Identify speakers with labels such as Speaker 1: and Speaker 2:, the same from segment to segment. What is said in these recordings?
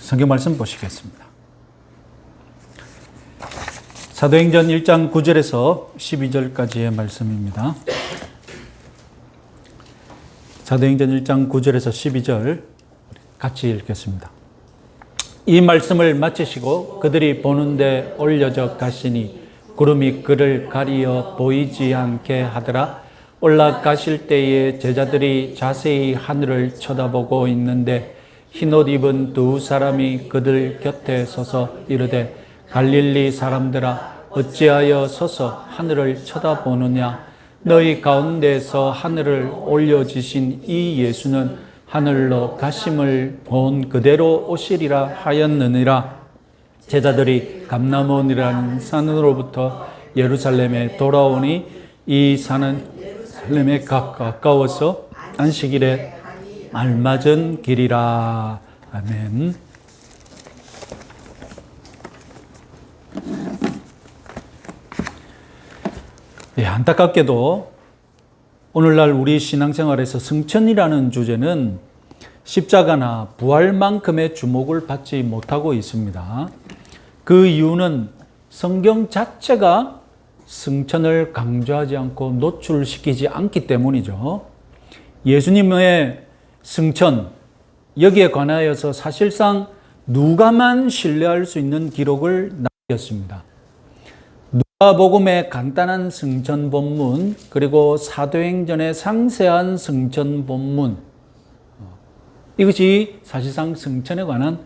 Speaker 1: 성경 말씀 보시겠습니다. 사도행전 1장 9절에서 12절까지의 말씀입니다. 사도행전 1장 9절에서 12절 같이 읽겠습니다. 이 말씀을 마치시고 그들이 보는데 올려져 가시니 구름이 그를 가리어 보이지 않게 하더라. 올라가실 때에 제자들이 자세히 하늘을 쳐다보고 있는데 흰옷 입은 두 사람이 그들 곁에 서서 이르되 갈릴리 사람들아 어찌하여 서서 하늘을 쳐다보느냐. 너희 가운데서 하늘을 올려지신 이 예수는 하늘로 가심을 본 그대로 오시리라 하였느니라. 제자들이 감람원이라는 산으로부터 예루살렘에 돌아오니 이 산은 예루살렘에 가까워서 안식일에 알맞은 길이라. 아멘. 예, 안타깝게도 오늘날 우리 신앙생활에서 승천이라는 주제는 십자가나 부활만큼의 주목을 받지 못하고 있습니다. 그 이유는 성경 자체가 승천을 강조하지 않고 노출시키지 않기 때문이죠. 예수님의 승천, 여기에 관하여서 사실상 누가만 신뢰할 수 있는 기록을 남겼습니다. 누가복음의 간단한 승천 본문, 그리고 사도행전의 상세한 승천 본문, 이것이 사실상 승천에 관한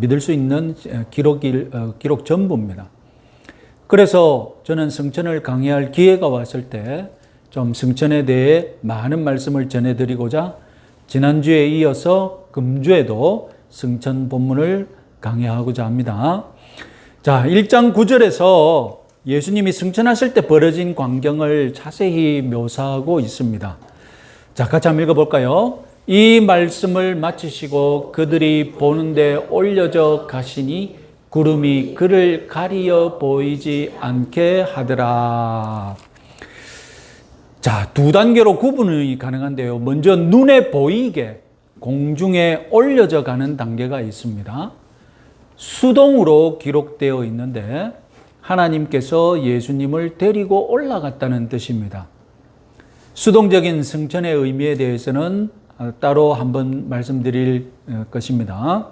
Speaker 1: 믿을 수 있는 기록 전부입니다. 그래서 저는 승천을 강의할 기회가 왔을 때 좀 승천에 대해 많은 말씀을 전해드리고자 지난주에 이어서 금주에도 승천 본문을 강의하고자 합니다. 자, 1장 9절에서 예수님이 승천하실 때 벌어진 광경을 자세히 묘사하고 있습니다. 자, 같이 한번 읽어볼까요? 이 말씀을 마치시고 그들이 보는데 올려져 가시니 구름이 그를 가리어 보이지 않게 하더라. 자, 두 단계로 구분이 가능한데요. 먼저 눈에 보이게 공중에 올려져 가는 단계가 있습니다. 수동으로 기록되어 있는데 하나님께서 예수님을 데리고 올라갔다는 뜻입니다. 수동적인 승천의 의미에 대해서는 따로 한번 말씀드릴 것입니다.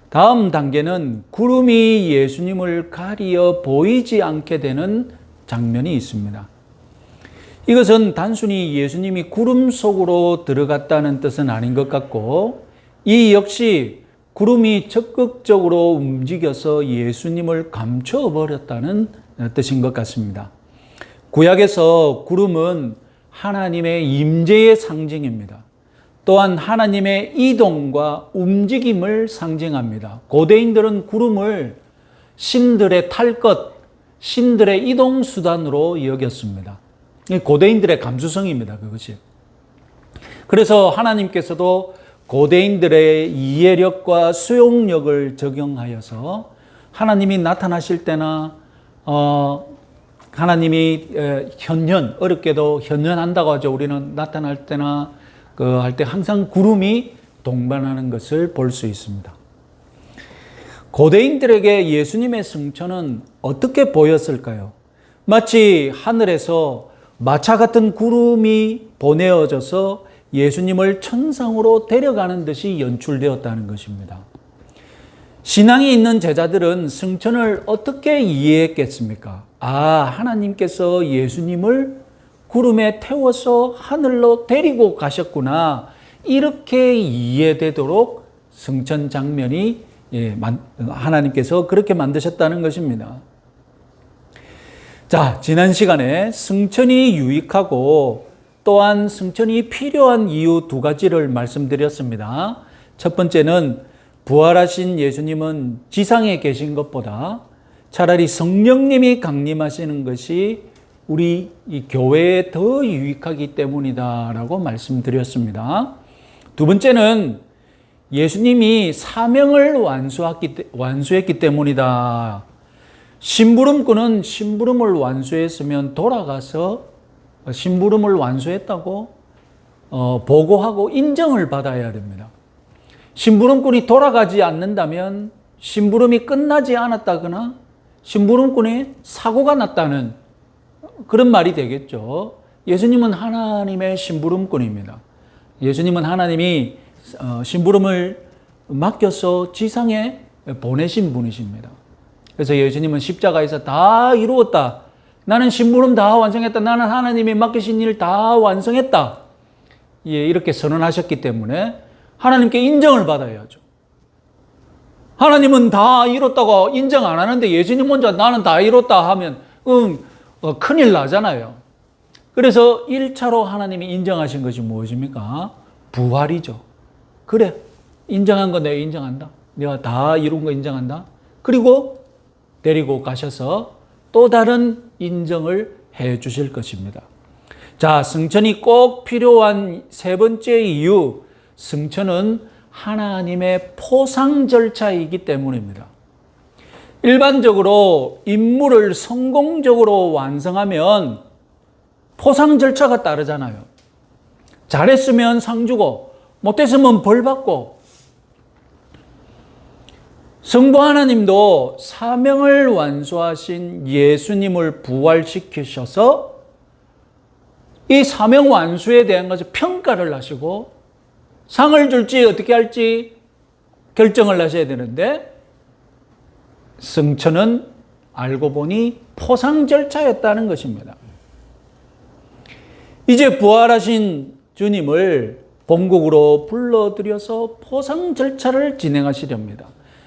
Speaker 1: 다음 단계는 구름이 예수님을 가리어 보이지 않게 되는 장면이 있습니다. 이것은 단순히 예수님이 구름 속으로 들어갔다는 뜻은 아닌 것 같고, 이 역시 구름이 적극적으로 움직여서 예수님을 감춰버렸다는 뜻인 것 같습니다. 구약에서 구름은 하나님의 임재의 상징입니다. 또한 하나님의 이동과 움직임을 상징합니다. 고대인들은 구름을 신들의 탈 것, 신들의 이동수단으로 여겼습니다. 고대인들의 감수성입니다, 그것이. 그래서 하나님께서도 고대인들의 이해력과 수용력을 적용하여서 하나님이 나타나실 때나 하나님이 어렵게도 현현한다고 하죠. 우리는 나타날 때나 할 때 항상 구름이 동반하는 것을 볼 수 있습니다. 고대인들에게 예수님의 승천은 어떻게 보였을까요? 마치 하늘에서 마차 같은 구름이 보내어져서 예수님을 천상으로 데려가는 듯이 연출되었다는 것입니다. 신앙이 있는 제자들은 승천을 어떻게 이해했겠습니까? 하나님께서 예수님을 구름에 태워서 하늘로 데리고 가셨구나. 이렇게 이해되도록 승천 장면이 하나님께서 그렇게 만드셨다는 것입니다. 자, 지난 시간에 승천이 유익하고 또한 승천이 필요한 이유 두 가지를 말씀드렸습니다. 첫 번째는 부활하신 예수님은 지상에 계신 것보다 차라리 성령님이 강림하시는 것이 우리 이 교회에 더 유익하기 때문이다라고 말씀드렸습니다. 두 번째는 예수님이 사명을 완수했기 때문이다. 심부름꾼은 심부름을 완수했으면 돌아가서 심부름을 완수했다고 보고하고 인정을 받아야 됩니다. 심부름꾼이 돌아가지 않는다면 심부름이 끝나지 않았다거나 심부름꾼이 사고가 났다는 그런 말이 되겠죠. 예수님은 하나님의 심부름꾼입니다. 예수님은 하나님이 심부름을 맡겨서 지상에 보내신 분이십니다. 그래서 예수님은 십자가에서 다 이루었다. 나는 심부름 다 완성했다. 나는 하나님이 맡기신 일 다 완성했다. 예, 이렇게 선언하셨기 때문에 하나님께 인정을 받아야죠. 하나님은 다 이뤘다고 인정 안 하는데 예수님 혼자 나는 다 이뤘다 하면 큰일 나잖아요. 그래서 1차로 하나님이 인정하신 것이 무엇입니까? 부활이죠. 그래, 인정한 거 내가 인정한다. 내가 다 이룬 거 인정한다. 그리고 데리고 가셔서 또 다른 인정을 해 주실 것입니다. 자, 승천이 꼭 필요한 세 번째 이유, 승천은 하나님의 포상 절차이기 때문입니다. 일반적으로 임무를 성공적으로 완성하면 포상 절차가 따르잖아요. 잘했으면 상 주고 못했으면 벌 받고. 성부 하나님도 사명을 완수하신 예수님을 부활시키셔서 이 사명 완수에 대한 것을 평가를 하시고 상을 줄지 어떻게 할지 결정을 하셔야 되는데, 승천은 알고 보니 포상 절차였다는 것입니다. 이제 부활하신 주님을 본국으로 불러들여서 포상 절차를 진행하시렵니다.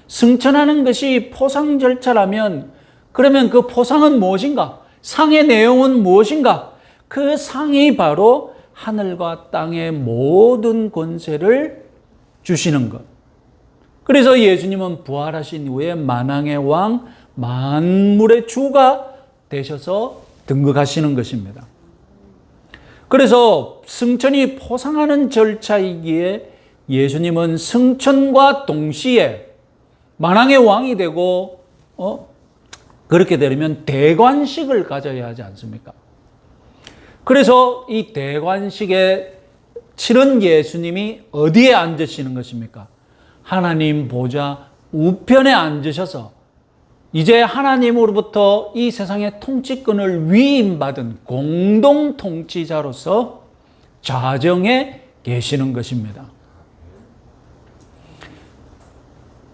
Speaker 1: 승천하는 것이 포상 절차라면 그러면 그 포상은 무엇인가? 상의 내용은 무엇인가? 그 상이 바로 하늘과 땅의 모든 권세를 주시는 것. 그래서 예수님은 부활하신 이후에 만왕의 왕, 만물의 주가 되셔서 등극하시는 것입니다. 그래서 승천이 포상하는 절차이기에 예수님은 승천과 동시에 만왕의 왕이 되고 그렇게 되려면 대관식을 가져야 하지 않습니까? 그래서 이 대관식에 치른 예수님이 어디에 앉으시는 것입니까? 하나님 보좌 우편에 앉으셔서 이제 하나님으로부터 이 세상의 통치권을 위임받은 공동 통치자로서 좌정에 계시는 것입니다.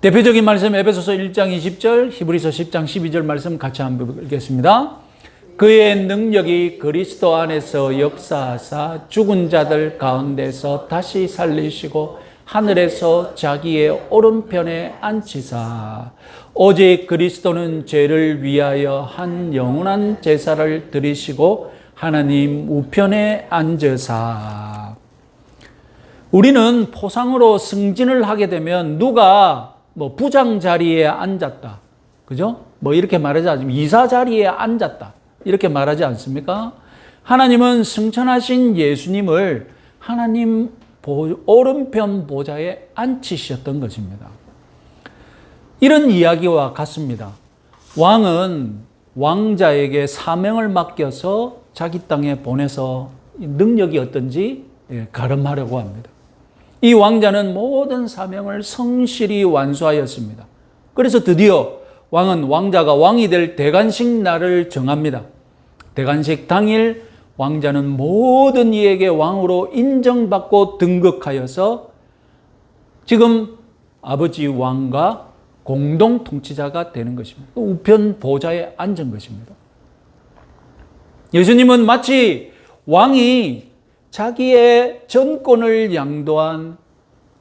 Speaker 1: 대표적인 말씀 에베소서 1장 20절, 히브리서 10장 12절 말씀 같이 한번 읽겠습니다. 그의 능력이 그리스도 안에서 역사하사 죽은 자들 가운데서 다시 살리시고 하늘에서 자기의 오른편에 앉히사 오직 그리스도는 죄를 위하여 한 영원한 제사를 드리시고 하나님 우편에 앉으사. 우리는 포상으로 승진을 하게 되면 누가 부장 자리에 앉았다, 그죠? 이렇게 말하지 않습니까? 이사 자리에 앉았다, 이렇게 말하지 않습니까? 하나님은 승천하신 예수님을 하나님 오른편 보좌에 앉히셨던 것입니다. 이런 이야기와 같습니다. 왕은 왕자에게 사명을 맡겨서 자기 땅에 보내서 능력이 어떤지 가름하려고 합니다. 이 왕자는 모든 사명을 성실히 완수하였습니다. 그래서 드디어 왕은 왕자가 왕이 될 대관식 날을 정합니다. 대관식 당일 왕자는 모든 이에게 왕으로 인정받고 등극하여서 지금 아버지 왕과 공동 통치자가 되는 것입니다. 우편 보좌에 앉은 것입니다. 예수님은 마치 왕이 자기의 전권을 양도한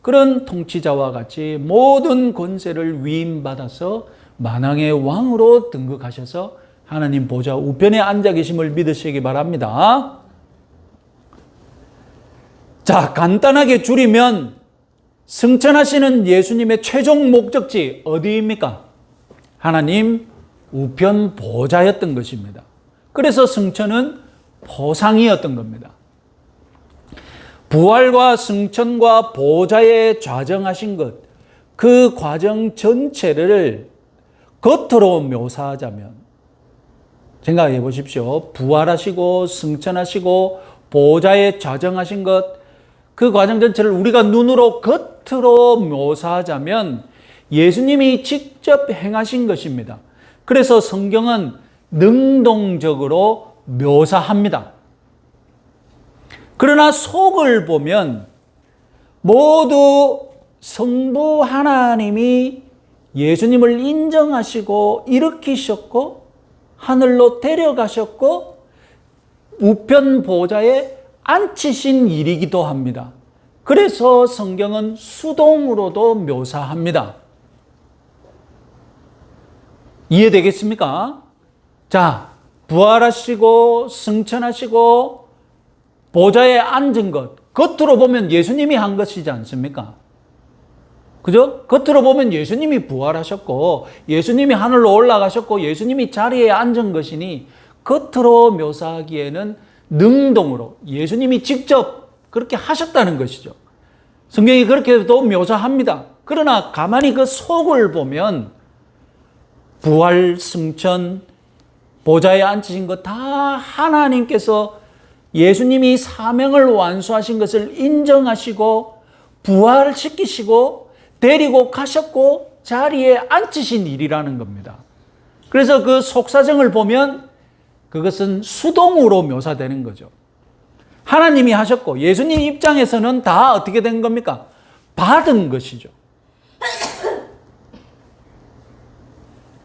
Speaker 1: 그런 통치자와 같이 모든 권세를 위임받아서 만왕의 왕으로 등극하셔서 하나님 보좌 우편에 앉아 계심을 믿으시기 바랍니다. 자, 간단하게 줄이면 승천하시는 예수님의 최종 목적지 어디입니까? 하나님 우편 보좌였던 것입니다. 그래서 승천은 포상이었던 겁니다. 부활과 승천과 보좌에 좌정하신 것, 그 과정 전체를 겉으로 묘사하자면 생각해 보십시오. 부활하시고 승천하시고 보좌에 좌정하신 것, 그 과정 전체를 우리가 눈으로 겉으로 묘사하자면 예수님이 직접 행하신 것입니다. 그래서 성경은 능동적으로 묘사합니다. 그러나 속을 보면 모두 성부 하나님이 예수님을 인정하시고 일으키셨고 하늘로 데려가셨고 우편 보좌에 앉히신 일이기도 합니다. 그래서 성경은 수동으로도 묘사합니다. 이해되겠습니까? 자, 부활하시고 승천하시고 보좌에 앉은 것, 겉으로 보면 예수님이 한 것이지 않습니까? 그죠? 겉으로 보면 예수님이 부활하셨고 예수님이 하늘로 올라가셨고 예수님이 자리에 앉은 것이니 겉으로 묘사하기에는 능동으로 예수님이 직접 그렇게 하셨다는 것이죠. 성경이 그렇게도 묘사합니다. 그러나 가만히 그 속을 보면 부활, 승천, 보좌에 앉으신 것 다 하나님께서 예수님이 사명을 완수하신 것을 인정하시고 부활시키시고 데리고 가셨고 자리에 앉히신 일이라는 겁니다. 그래서 그 속사정을 보면 그것은 수동으로 묘사되는 거죠. 하나님이 하셨고 예수님 입장에서는 다 어떻게 된 겁니까? 받은 것이죠.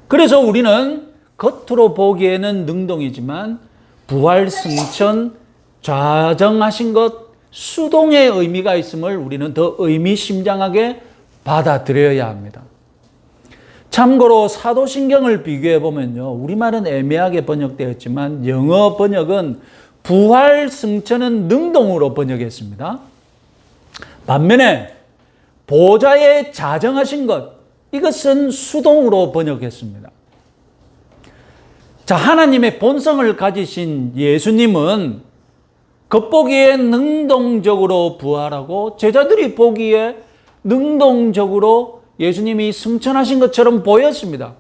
Speaker 1: 그래서 우리는 겉으로 보기에는 능동이지만 부활, 승천, 좌정하신 것, 수동의 의미가 있음을 우리는 더 의미심장하게 받아들여야 합니다. 참고로 사도신경을 비교해 보면요, 우리말은 애매하게 번역되었지만 영어 번역은 부활, 승천은 능동으로 번역했습니다. 반면에 보좌에 자정하신 것, 이것은 수동으로 번역했습니다. 자, 하나님의 본성을 가지신 예수님은 겉보기에 능동적으로 부활하고 제자들이 보기에 능동적으로 예수님이 승천하신 것처럼 보였습니다.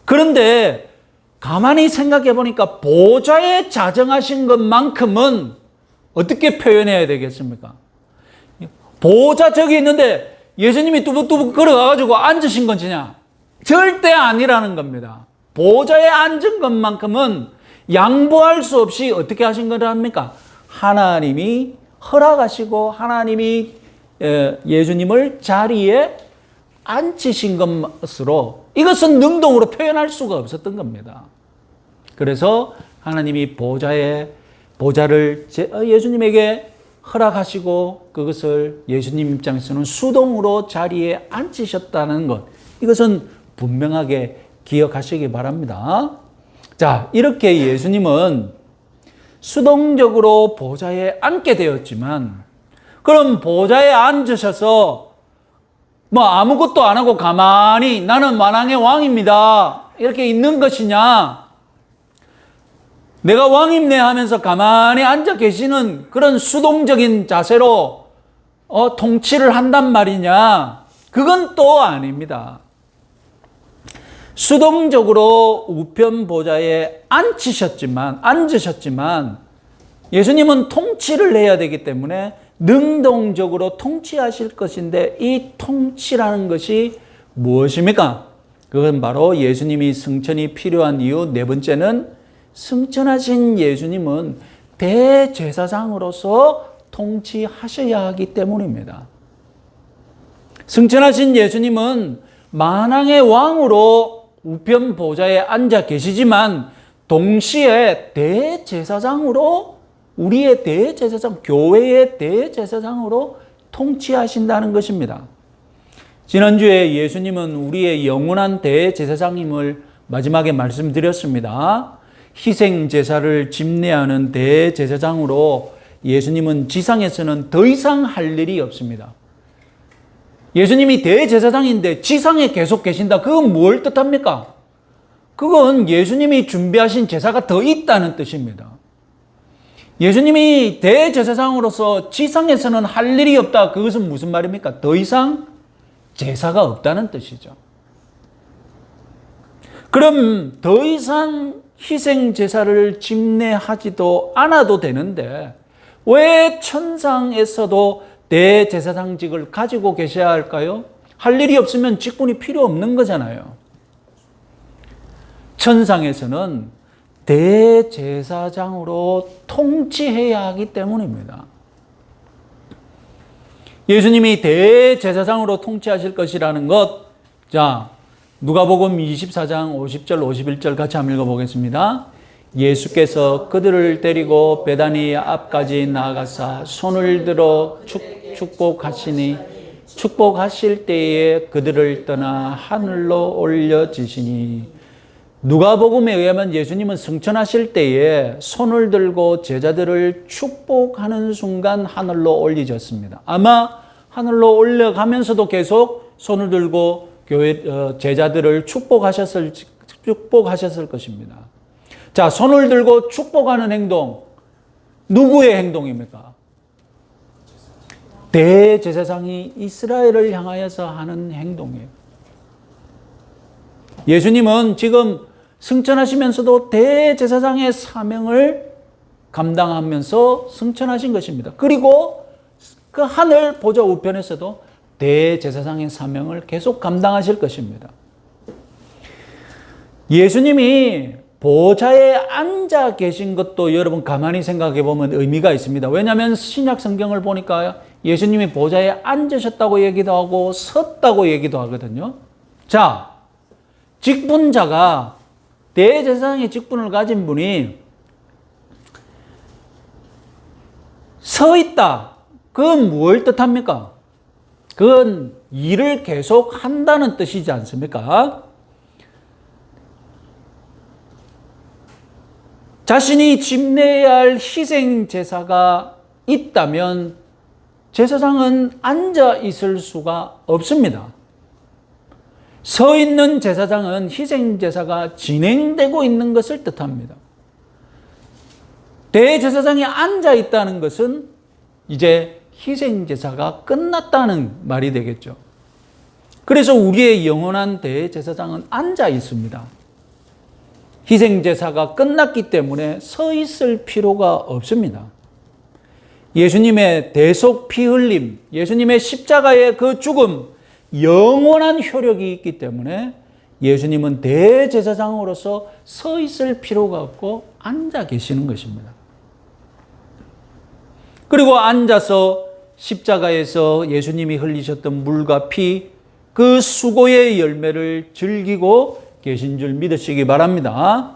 Speaker 1: 그런데 가만히 생각해 보니까 보좌에 자정하신 것만큼은 어떻게 표현해야 되겠습니까? 보좌 저기 있는데 예수님이 뚜벅뚜벅 걸어가가지고 앉으신 것이냐? 절대 아니라는 겁니다. 보좌에 앉은 것만큼은 양보할 수 없이 어떻게 하신 거랍니까? 하나님이 허락하시고 하나님이 예수님을 자리에 앉히신 것으로 이것은 능동으로 표현할 수가 없었던 겁니다. 그래서 하나님이 보좌를 예수님에게 허락하시고 그것을 예수님 입장에서는 수동으로 자리에 앉히셨다는 것, 이것은 분명하게 기억하시기 바랍니다. 자, 이렇게 예수님은 수동적으로 보좌에 앉게 되었지만 그럼 보좌에 앉으셔서 뭐 아무것도 안 하고 가만히 나는 만왕의 왕입니다 이렇게 있는 것이냐, 내가 왕입네 하면서 가만히 앉아 계시는 그런 수동적인 자세로 통치를 한단 말이냐, 그건 또 아닙니다. 수동적으로 우편 보좌에 앉으셨지만 예수님은 통치를 해야 되기 때문에 능동적으로 통치하실 것인데 이 통치라는 것이 무엇입니까? 그건 바로 예수님이 승천이 필요한 이유 네 번째는 승천하신 예수님은 대제사장으로서 통치하셔야 하기 때문입니다. 승천하신 예수님은 만왕의 왕으로 우편 보좌에 앉아 계시지만 동시에 대제사장으로 우리의 대제사장, 교회의 대제사장으로 통치하신다는 것입니다. 지난주에 예수님은 우리의 영원한 대제사장임을 마지막에 말씀드렸습니다. 희생제사를 집례하는 대제사장으로 예수님은 지상에서는 더 이상 할 일이 없습니다. 예수님이 대제사장인데 지상에 계속 계신다. 그건 뭘 뜻합니까? 그건 예수님이 준비하신 제사가 더 있다는 뜻입니다. 예수님이 대제사장으로서 지상에서는 할 일이 없다. 그것은 무슨 말입니까? 더 이상 제사가 없다는 뜻이죠. 그럼 더 이상 희생 제사를 집례하지도 않아도 되는데 왜 천상에서도 대제사장직을 가지고 계셔야 할까요? 할 일이 없으면 직분이 필요 없는 거잖아요. 천상에서는 대제사장으로 통치해야 하기 때문입니다. 예수님이 대제사장으로 통치하실 것이라는 것, 자, 누가복음 24장 50절 51절 같이 한번 읽어보겠습니다. 예수께서 그들을 데리고 베다니 앞까지 나아가사 손을 들어 축복하시니 축복하실 때에 그들을 떠나 하늘로 올려지시니. 누가복음에 의하면 예수님은 승천하실 때에 손을 들고 제자들을 축복하는 순간 하늘로 올리셨습니다. 아마 하늘로 올려가면서도 계속 손을 들고 제자들을 축복하셨을 것입니다. 자, 손을 들고 축복하는 행동, 누구의 행동입니까? 대제사장이 이스라엘을 향하여서 하는 행동이에요. 예수님은 지금 승천하시면서도 대제사장의 사명을 감당하면서 승천하신 것입니다. 그리고 그 하늘 보좌 우편에서도 대제사장의 사명을 계속 감당하실 것입니다. 예수님이 보좌에 앉아 계신 것도 여러분 가만히 생각해 보면 의미가 있습니다. 왜냐하면 신약 성경을 보니까 예수님이 보좌에 앉으셨다고 얘기도 하고 섰다고 얘기도 하거든요. 자, 직분자가 대제사장의 직분을 가진 분이 서 있다. 그건 뭘 뜻합니까? 그건 일을 계속 한다는 뜻이지 않습니까? 자신이 집내야 할 희생 제사가 있다면 제사장은 앉아 있을 수가 없습니다. 서 있는 제사장은 희생 제사가 진행되고 있는 것을 뜻합니다. 대제사장이 앉아 있다는 것은 이제 희생 제사가 끝났다는 말이 되겠죠. 그래서 우리의 영원한 대제사장은 앉아 있습니다. 희생 제사가 끝났기 때문에 서 있을 필요가 없습니다. 예수님의 대속 피 흘림, 예수님의 십자가의 그 죽음, 영원한 효력이 있기 때문에 예수님은 대제사장으로서 서 있을 필요가 없고 앉아 계시는 것입니다. 그리고 앉아서 십자가에서 예수님이 흘리셨던 물과 피, 그 수고의 열매를 즐기고 계신 줄 믿으시기 바랍니다.